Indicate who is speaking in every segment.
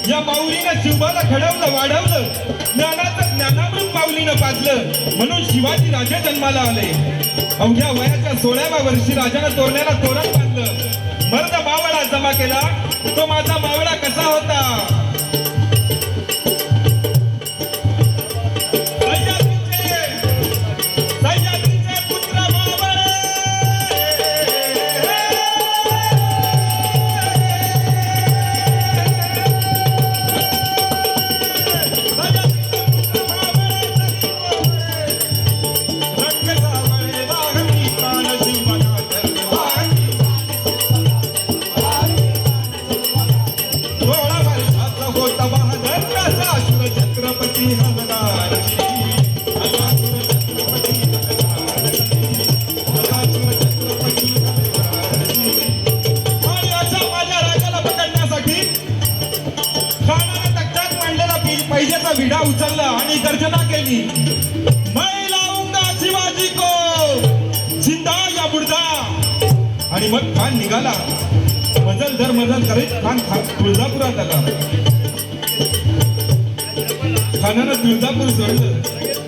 Speaker 1: या माऊलीनं शिवबाला घडवलं वाढवलं, ज्ञानाचं ज्ञानामृत माऊलीनं पाजलं, म्हणून शिवाजी राजे जन्माला आले. अवघ्या वयाच्या 16व्या वर्षी राजानं तोरण्याला तोरण बांधलं. मर्द मावळा जमा केला. तो माझा मावळा कसा होता? पैशाचा विडा उचलला आणि गर्जना केली, मैं लावूंगा शिवाजी को जिंदा या मुर्दा. आणि मग खान निघाला. मजल दर मजल करीत खान तुळजापुरात आला. खानानं तुळजापूर सोडलं.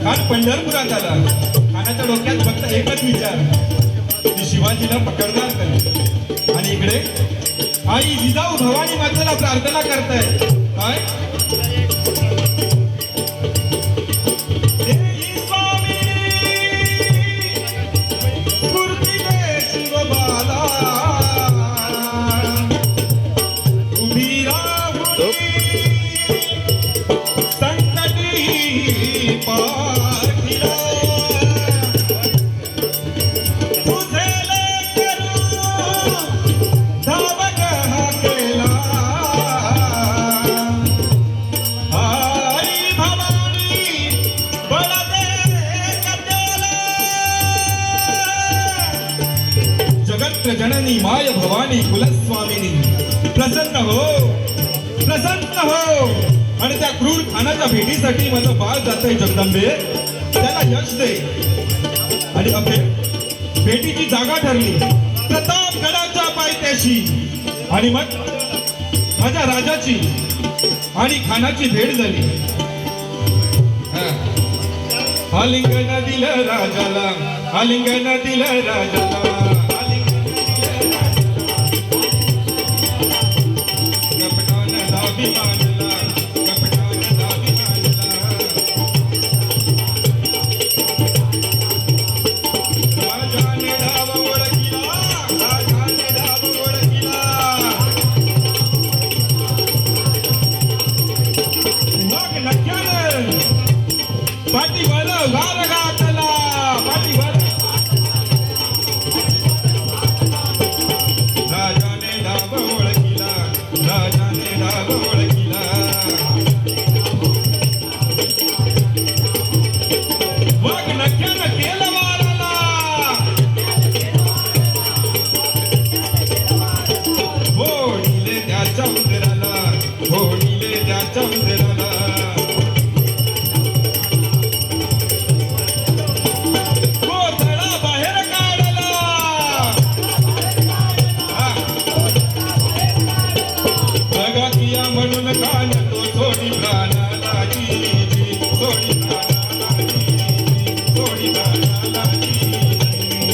Speaker 1: खान पंढरपुरात आला. खानाच्या डोक्यात फक्त एकच विचार की शिवाजीला पकडणार कधी. आणि इकडे आई जिजाऊ भवानी मातेला प्रार्थना करताय. काय जननी माय भवानी कुलस्वामिनी प्रसन्न हो, प्रसन्न हो. आणि त्या क्रूर खानाच्या भेटीसाठी माझं बाळ जातंय जगदंबे, त्याला यश दे. आणि भेटीची जागा ठरली प्रतापगडाच्या पायथ्याशी. आणि मग माझ्या राजाची आणि खानाची भेट झाली. आलिंगन दिलं राजाला, आलिंगन दिलं राजाला. पाठीवर वार घातला, पाठीवर राजाने डाव ओळखिला, राजाने डाव ओळखिला. मग नक्यानं केलं वाराला. होडीले त्याच्या उंदराला, होडीले त्याच्या उंदराला. म्हणून कान